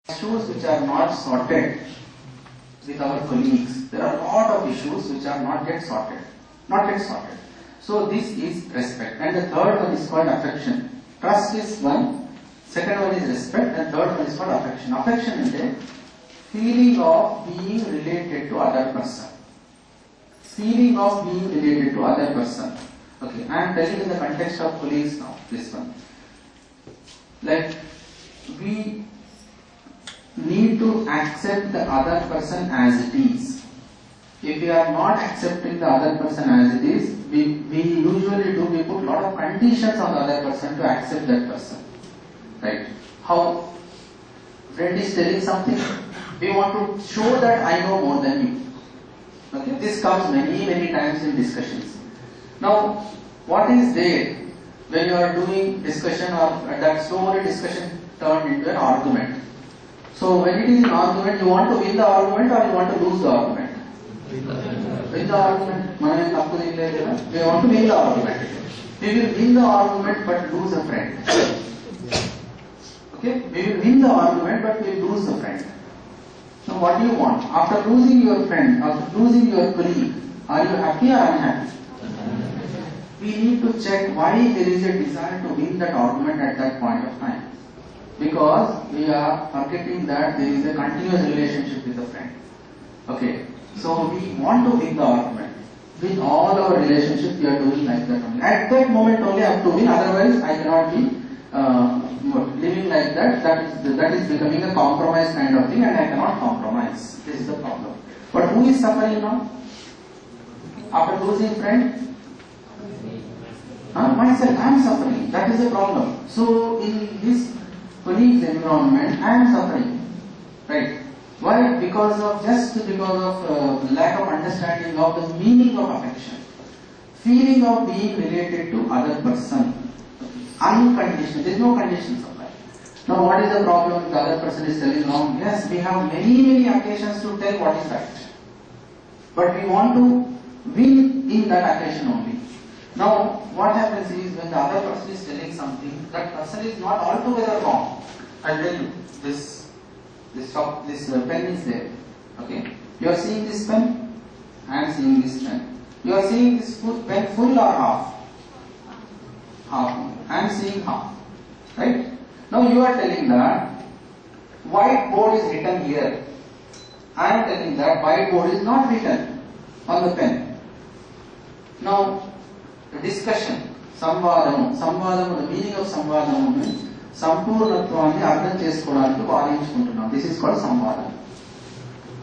issues which are not sorted with our colleagues. There are a lot of issues which are not yet sorted. So this is respect. And the third one is called affection. Trust is one, second one is respect, and third one is called affection. Affection is a feeling of being related to other person. Feeling of being related to other person. Okay, I am telling in the context of colleagues now, this one. Like, we need to accept the other person as it is. If we are not accepting the other person as it is, we usually put a lot of conditions on the other person to accept that person. Right? How friend is telling something, we want to show that I know more than you. Okay? This comes many times in discussions. Now, what is there when you are doing discussion or that slowly discussion turned into an argument? So when it is an argument, you want to win the argument or you want to lose the argument? Win the argument. We want to win the argument. We will win the argument but lose a friend. Okay? We will win the argument but we will lose the friend. So what do you want? After losing your friend, after losing your colleague, are you happy or unhappy? We need to check why there is a desire to win that argument at that point of time. Because we are forgetting that there is a continuous relationship with the friend. Okay, so we want to win the argument. With all our relationships, we are doing like that only. At that moment only I have to win, otherwise I cannot be living like that. That is becoming a compromise kind of thing and I cannot compromise. This is the problem. But who is suffering now? After losing friend? Myself, I am suffering. That is the problem. So in this colleague's environment, I am suffering. Right? Why? Because of lack of understanding of the meaning of affection. Feeling of being related to other person. Unconditional. There is no conditions of life. Now what is the problem if the other person is telling wrong? Yes, we have many occasions to tell what is right. But we want to win in that occasion only. Now, what happens is when the other person is telling something, that person is not altogether wrong. I tell you, this pen is there. Okay, you are seeing this pen. I am seeing this pen. You are seeing this pen full or half? Half. I am seeing half. Right? Now you are telling that whiteboard is written here. I am telling that whiteboard is not written on the pen. Now, the discussion, samvadamu, the meaning of samvadamu means సంపూర్ణత్వాన్ని అర్థం చేసుకోవడానికి వాదించుకుంటున్నాం. This is called samvadam.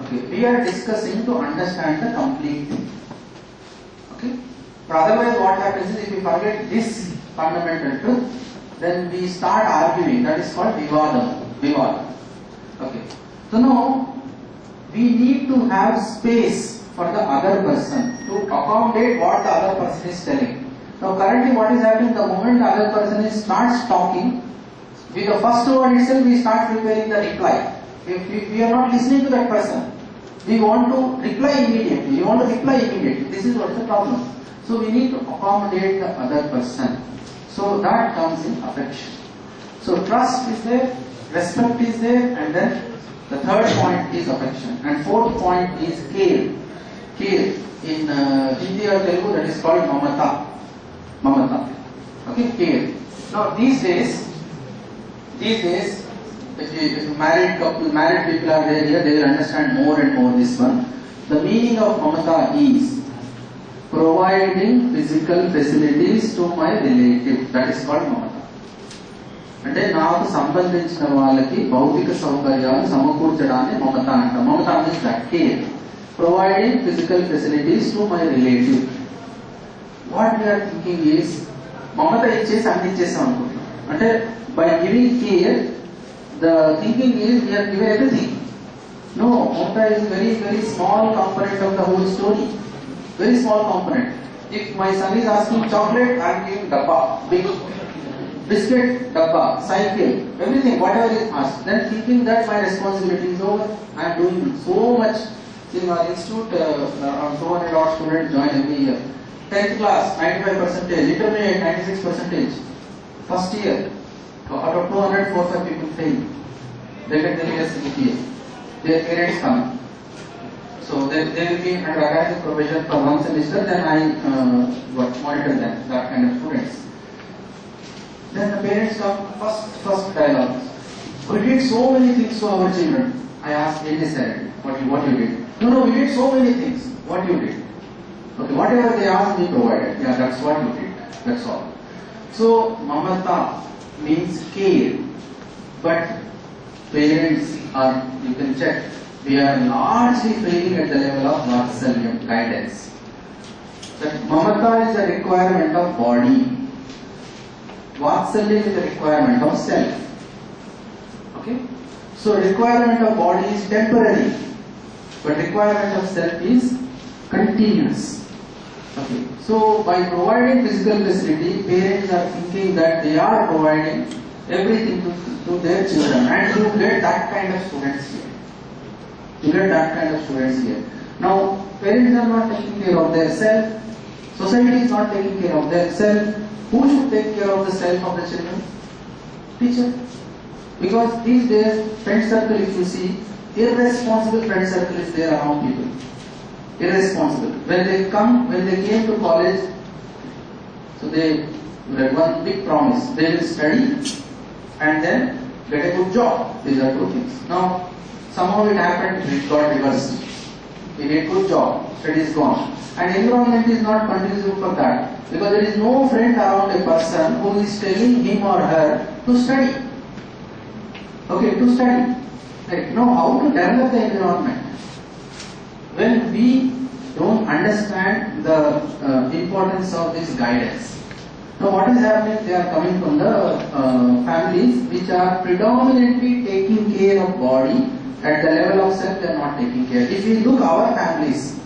Okay, we are discussing to understand the complete thing. Okay, but otherwise what happens is if we forget this fundamental truth, then we start arguing. That is called vivadam. Okay, so now we need to have space for the other person to accommodate what the other person is telling. Now currently what is happening, the moment the other person starts talking, with the first word itself we start preparing the reply. If we are not listening to that person, we want to reply immediately. This is what is the problem. So we need to accommodate the other person. So that comes in affection. So trust is there, respect is there, and then the third point is affection. And fourth point is care. Care. In Hindi or Telugu that is called mamata. Okay, care. Now these days, if married people are there here, they will understand more and more this one. The meaning of mamata is providing physical facilities to my relative. That is called mamata. అంటే నాకు సంబంధించిన వాళ్ళకి భౌతిక సౌకర్యాలు సమకూర్చడాన్ని మమత అంటాం. మమత means that care. Providing physical facilities to my relative. What we are thinking is, mamata ichesi andichesam anukuntam. Ante by giving care, the thinking is we are given everything. No, mamata is very small component of the whole story. Very small component. If my son is asking chocolate, I am giving dabba, big biscuit, dabba, cycle, everything, whatever is asked. Then thinking that my responsibility is over, I am doing so much. In our institute, around 200 odd students join every year. 10th class, 95%, intermediate, 96%. First year, out of 200, 4-5 people fail. they get the latest CPA. Their parents come. So they will be under academic probation for 1 semester, then I monitor them, that kind of students. Then the parents come, first dialogue. We did so many things to our children. I asked Andy sir, what you did? No, we did so many things. What you did? Okay, whatever they asked, we provided. Yeah, that's what you did. That's all. So, mamata means care. But parents are, you can check, we are largely failing at the level of Vatsalyam, guidance. That mamata is a requirement of body. Vatsalyam is a requirement of self. Okay? So requirement of body is temporary, but requirement of self is continuous. Okay. So by providing physical facility, parents are thinking that they are providing everything to their children, and you get that kind of students here. You get that kind of students here. Now, parents are not taking care of their self, society is not taking care of their self. Who should take care of the self of the children? Teacher. Because these days, friend circle, if you see, irresponsible friend circle is there around people. Irresponsible. When they came to college, so they had one big promise. They will study and then get a good job. These are two things. Now, somehow it happened, it got reversed. We get good job, study is gone. And environment is not conducive for that. Because there is no friend around a person who is telling him or her to study. Okay, to study. Right. Now, how to develop the environment? When we don't understand the importance of this guidance. Now, what is happening? They are coming from the families which are predominantly taking care of body. At the level of self, they are not taking care. If we look our families,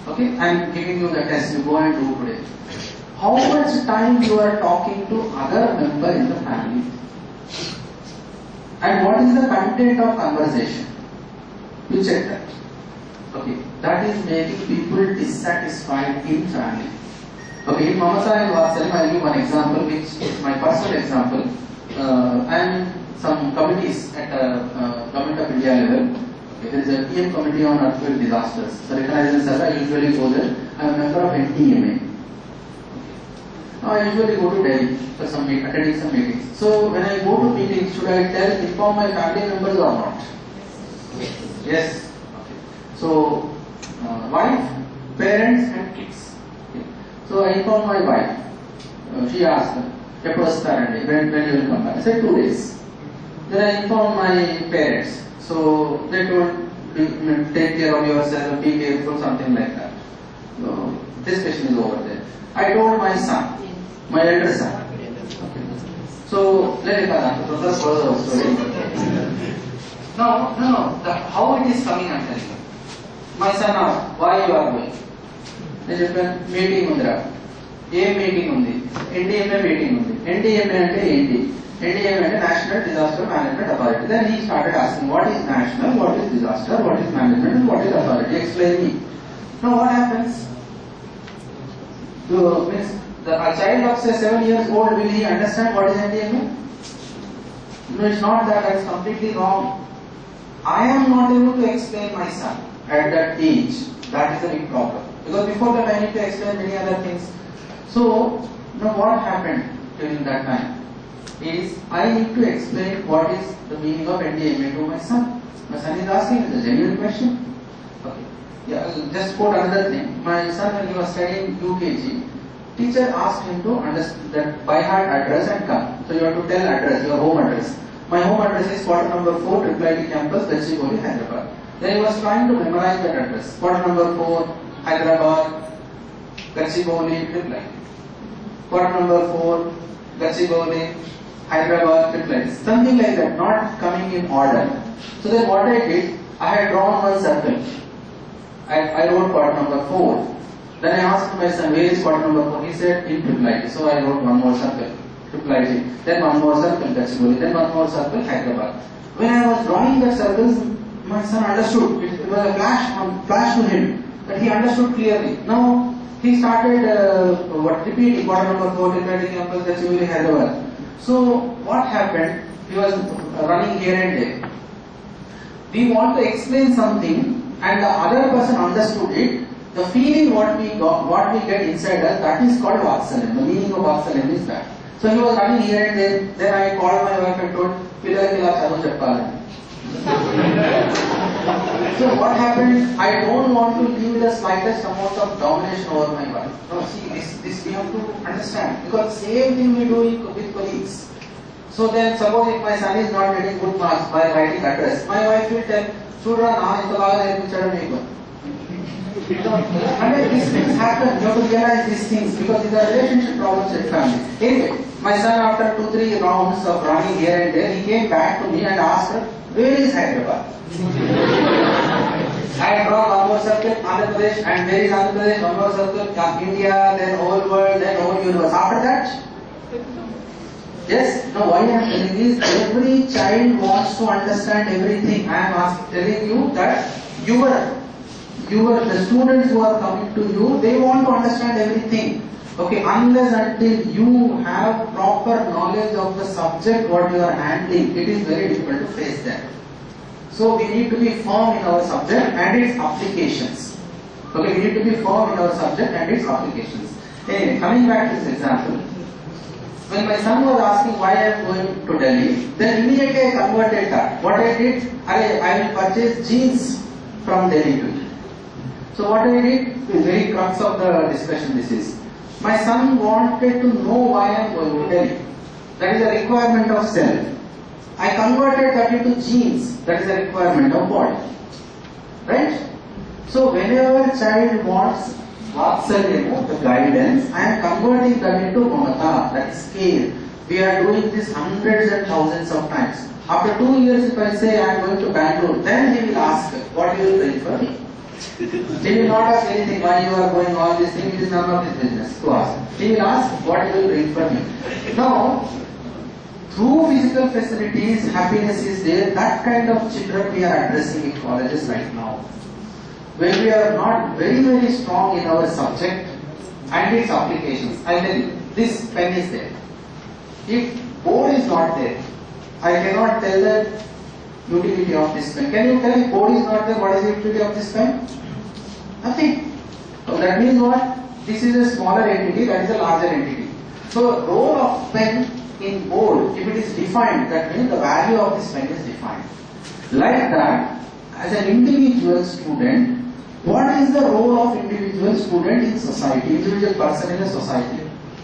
okay, I am giving you the test you go and do today. How much time you are talking to other member in the family? And what is the content of conversation? You check that. Okay, that is making people dissatisfied in family. Okay, in Mamata and Vatsalyam, I will give one example, which is my personal example. I am in some committees at Government of India level. Okay, there is a PM committee on earthquake disasters. So, recognizing sir, I usually go there. I am a member of NTMA. Now, I usually go to Delhi for attending some meetings. So, when I go to meetings, should I inform my family members or not? Yes. Okay. So, wife, parents, and kids. Okay. So, I inform my wife. She asked, when you will come back? I said 2 days. Then I informed my parents. So they told, take care of yourself, be careful, something like that. So discussion is over there. I told my son, my elder son. So let me further story. No. How it is coming, I am telling you. My son asked, why you are going? I said, meeting undra. A meeting undi. NDMA meeting undi. NDMA ante enti. NDMA ante National Disaster Management Authority. Then he started asking, what is national, what is disaster, what is management, and what is authority? Explain me. Now what happens? A child of say 7 years old, will he understand what is NDMA? No, it's not that. That's completely wrong. I am not able to explain my son at that age. That is a big problem. Because before that I need to explain many other things. So, now what happened during that time is I need to explain what is the meaning of NDMA to my son. My son is asking, it's a genuine question. Okay. Yeah, I'll just quote another thing. My son, when he was studying UKG, teacher asked him to understand that by heart address and come. So you have to tell address, your home address. My home address is quarter number 4, Triple IT campus, Gachibowli, Hyderabad. Then he was trying to memorize that address. Quarter number 4, Hyderabad, Gachibowli, Triple IT. Quarter number 4, Gachibowli, Hyderabad, Triple IT. Something like that, not coming in order. So then what I did, I had drawn one circle. I wrote quarter number 4. Then I asked my son, where is quarter number 4? He said, in Triple IT. So I wrote one more circle, Triple IT. Then one more circle, Gachibowli. Then one more circle, Hyderabad. When I was drawing the circles, my son understood. It was a flash to him. That he understood clearly. Now, he started repeating quarter number 4, Triple IT campus, Gachibowli, Hyderabad. So, what happened? He was running here and there. we want to explain something and the other person understood it, the feeling what we got, what we get inside us, that is called Vatsalyam. The meaning of Vatsalyam is that. So he was running here and there, then I called my wife and told, Pillar Kila Chadu Chappal. So what happened? I don't want to give the slightest amount of domination over my wife. No, see, this we have to understand, because same thing we do with colleagues. So then, suppose if my son is not getting good marks by writing address, my wife will tell, Chudra, na italaga nerpinchadu meeku. I mean, these things happen. You have to realize these things because these are relationship problems in family. Anyway, my son, after 2-3 rounds of running here and there, he came back to me and asked, where is Hyderabad? I draw one more circle, Andhra Pradesh, and where is Andhra Pradesh? One more circle, India, then whole world, then whole universe. After that, yes. Now, why I am telling is every child wants to understand everything. I am telling you that the students who are coming to you, they want to understand everything. Okay, unless until you have proper knowledge of the subject what you are handling, it is very difficult to face them. So we need to be firm in our subject and its applications. Okay, we need to be firm in our subject and its applications. Anyway, coming back to this example, when my son was asking why I am going to Delhi, then immediately I converted that. What I did, I will purchase jeans from Delhi to it. So what I did, the very crux of the discussion this is, my son wanted to know why I am going to Delhi. That is a requirement of self. I converted that into jeans. That is a requirement of body. Right? So whenever child wants Vatsalyam, the guidance, I am converting that into Mamata, that is care. We are doing this hundreds and thousands of times. After 2 years, if I say I am going to Bangalore, then he will ask, what you will bring for me? He will not ask anything, why you are going all this thing, it is none of his business to ask. He will ask, what you will bring for me? Now, through physical facilities, happiness is there. That kind of children we are addressing in colleges right now. When we are not very, very strong in our subject and its applications, I tell you, this pen is there. If board is not there, I cannot tell the utility of this pen. Can you tell if board is not there, what is the utility of this pen? Nothing. So that means what? This is a smaller entity, that is a larger entity. So role of pen in board, if it is defined, that means the value of this pen is defined. Like that, as an individual student, what is the role of individual student in society, individual person in a society?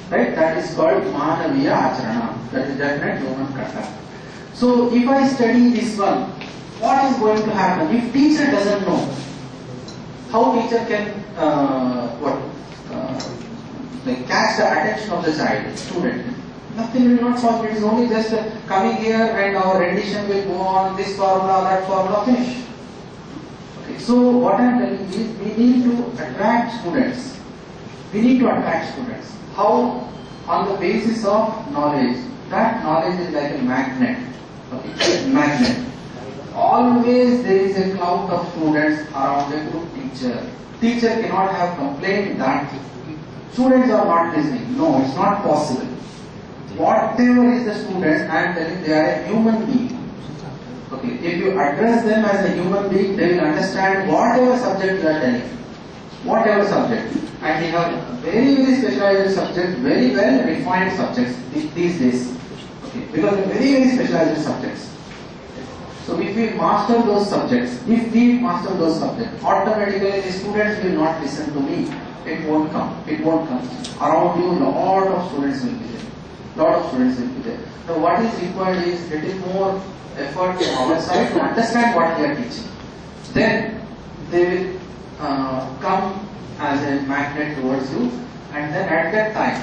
Right? That is called Manaviya Acharana. That is definite human karta. So if I study this one, what is going to happen? If teacher doesn't know, how teacher can catch the attention of the child, student? Nothing will not solve. It is only just coming here and our rendition will go on, this formula, that formula, finish. Okay. So what I am telling is, we need to attract students. We need to attract students. How? On the basis of knowledge. That knowledge is like a magnet. Okay. Magnet. Always there is a cloud of students around a good teacher. Teacher cannot have complained that students are not listening. No, it's not possible. Whatever is the student, I am telling they are a human being. Okay, if you address them as a human being, they will understand whatever subject you are telling. Whatever subject. And we have very, very specialized subjects, very well refined subjects these days. Okay, because they are very, very specialized subjects. So if we master those subjects, automatically the students will not listen to me. It won't come. It won't come. Around you, lot of students will be there. So what is required is little more effort from our side to understand what we are teaching. Then they will come as a magnet towards you, and then at that time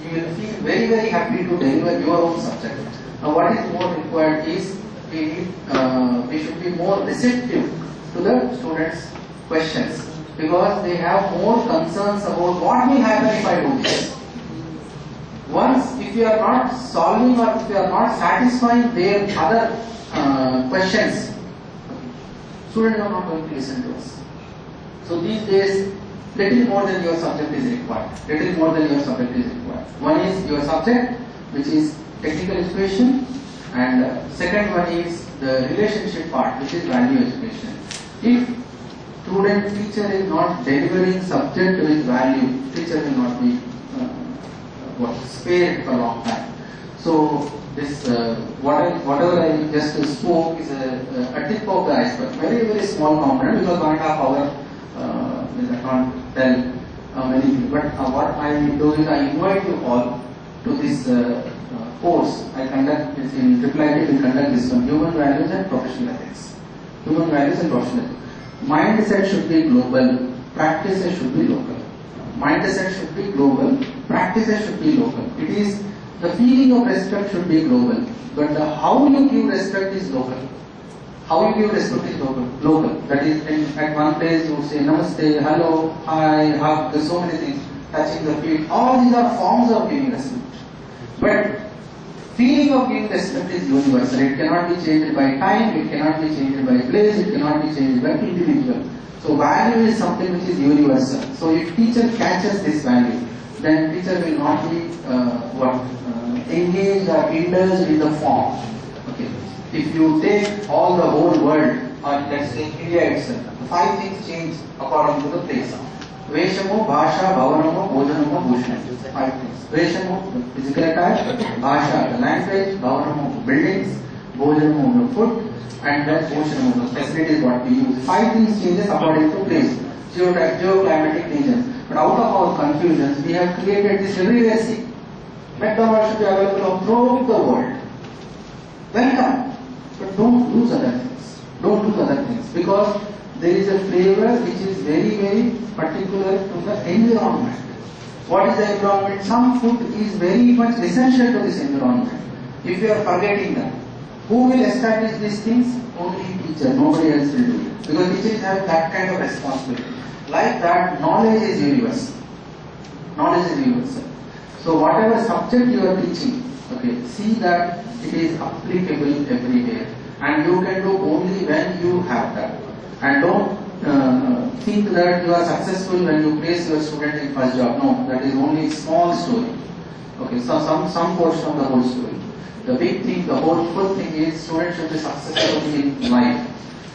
you will feel very, very happy to deliver your own subject. Now what is more required is we should be more receptive to the students' questions, because they have more concerns about what will happen if I do this. Once, if you are not solving or if you are not satisfying their other questions, students are not going to listen to us. So these days, little more than your subject is required. One is your subject, which is technical education, and second one is the relationship part, which is value education. If student teacher is not delivering subject with value, teacher will not be spared for a long time. So this whatever I just spoke is a tip of the iceberg, very small component, because 1.5 hours I can't tell many things. But what I do is I invite you all to this course I conduct. Is in IIIT we conduct this on human values and professional ethics. Human values and professional ethics. Mindset should be global, practices should be local. Mindset should be global, practices should be local. It is the feeling of respect should be global, but the how you give respect is local. How you give respect is local. That is, at one place you say namaste, hello, hi, hug, there's so many things, touching the feet. All these are forms of giving respect. But feeling of giving respect is universal. It cannot be changed by time, it cannot be changed by place, it cannot be changed by individual. So value is something which is universal. So if teacher catches this value, then teacher will not be engaged or indulged in the form. Okay. If you take all the whole world, or let's say India itself, the 5 things change according to the place. Veshamo, Bhasha, Bhavanamo, Bhojanamo, Bhushanamo. 5 things. Veshamo, physical attire, Bhasha, the language, Bhavanamo, buildings, Bhojanamo, the food, and then Bhushanamo, the facilities what we use. 5 things changes according to place, geoclimatic regions. But out of our confusions, we have created this everywhere. See, McDonald's should be available throughout the world. Welcome, but don't lose other things. Don't lose other things, because there is a flavor which is very particular to the environment. What is the environment? Some food is very much essential to this environment. If you are forgetting that, who will establish these things? Only teacher, nobody else will do it. Because teachers have that kind of responsibility. Like that, knowledge is universal. Knowledge is universal. So whatever subject you are teaching, okay, see that it is applicable everywhere. And you can do only when you have that. And don't think that you are successful when you place your student in first job. No, that is only small story. Okay, so some portion of the whole story. The big thing, the whole thing is students should be successful in life.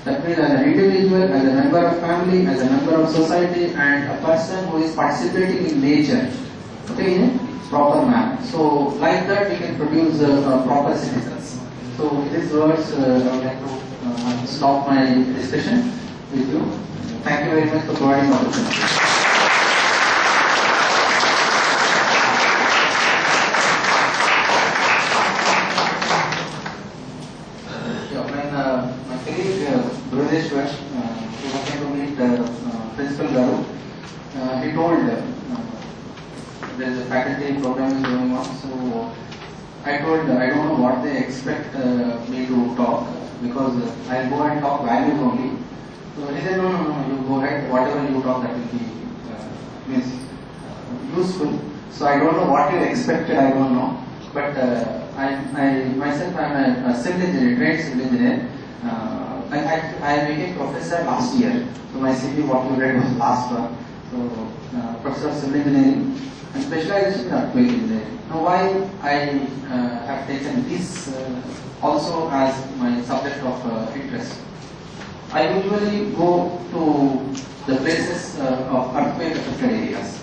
That means as an individual, as a member of family, as a member of society, and a person who is participating in nature, okay, in a proper manner. So like that we can produce proper citizens. So with these words, I would like to stop my discussion with you. Thank you very much for providing the opportunity. Brudeshwar, he wanted to meet Principal Garu. He told there is a faculty program is going on, so I told I don't know what they expect me to talk, because I'll go and talk values only. So he said, no, you go ahead, whatever you talk that will be useful. So I don't know what you expected, I don't know. But I myself am a civil engineer, trained civil engineer. I became professor last year. So my CV, what you read was last one. So professor of civil engineering and specialization in earthquake engineering. Now why I have taken this also as my subject of interest. I usually go to the places of earthquake affected areas.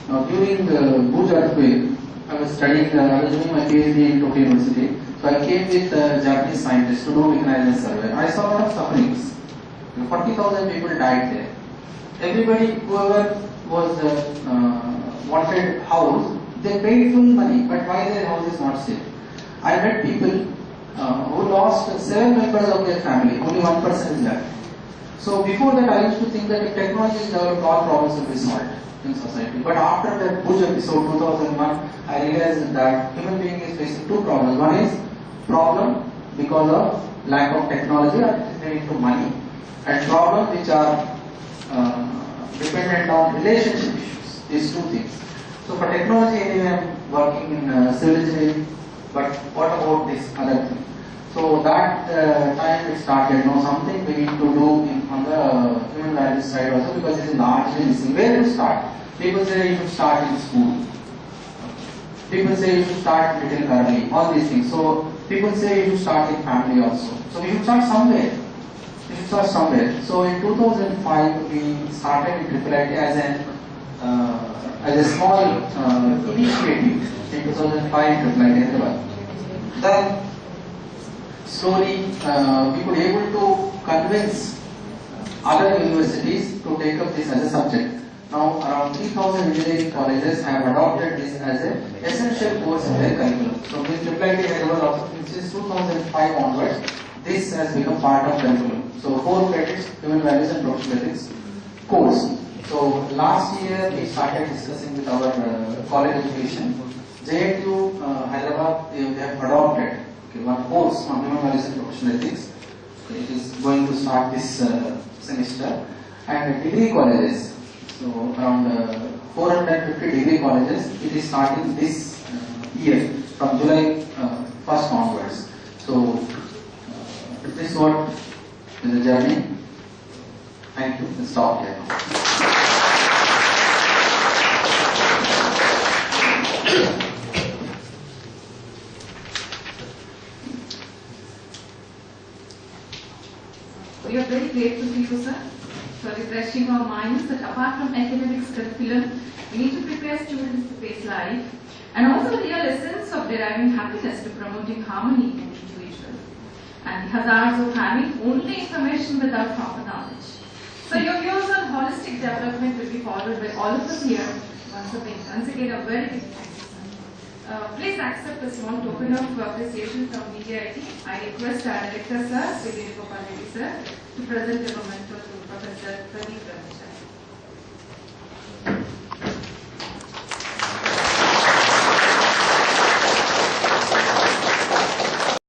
Now during the Bhuj earthquake, I was studying, I was doing my PhD in Tokyo University. So I came with Japanese scientists to do mechanization survey. I saw a lot of sufferings. 40,000 people died there. Everybody, whoever was wanted house, they paid full money, but why their house is not safe? I met people who lost 7 members of their family, only 1 person is left. So before that I used to think that if technology is developed, all problems will be solved in society. But after that Bhuj episode 2001, I realized that human being is facing 2 problems. One is problem because of lack of technology or relating to money, and problems which are dependent on relationship issues. These 2 things. So for technology, anyway, I am working in civil engineering, but what about this other thing? So that time it started. Now something we need to do on the human values side also, because it is largely missing. Where to start? People say you should start in school. People say you should start little early. All these things. So people say you should start in family also. So we should start somewhere. We should start somewhere. So in 2005 we started in IIIT as a small initiative in 2005 IIIT Hyderabad. Then slowly we could able to convince other universities to take up this as a subject. Now around 3,000 engineering colleges have adopted this as an essential course in their curriculum. So with IIIT Hyderabad, since 2005 onwards, this has become part of curriculum. So 4 credits, human values and professional ethics course. So last year we started discussing with our college education. JNTU Hyderabad, they have adopted one course on human values and professional ethics. It is going to start this semester. And degree colleges, so around 450 degree colleges, it is starting this year from July 1st onwards. So this is what is the journey. Thank you. Let's stop here. We are very grateful to you, sir, for refreshing our minds that apart from academics curriculum, we need to prepare students to face life and also the real essence of deriving happiness to promoting harmony in individuals and the hazards of having only information without proper knowledge. So your views on holistic development will be followed by all of us here. Once again, a very big thanks. Please accept a small token of appreciation from DJIT. I request our director, sir, Sri Venugopal Reddy, sir, to present a memento to Professor Pradeep Ramesh.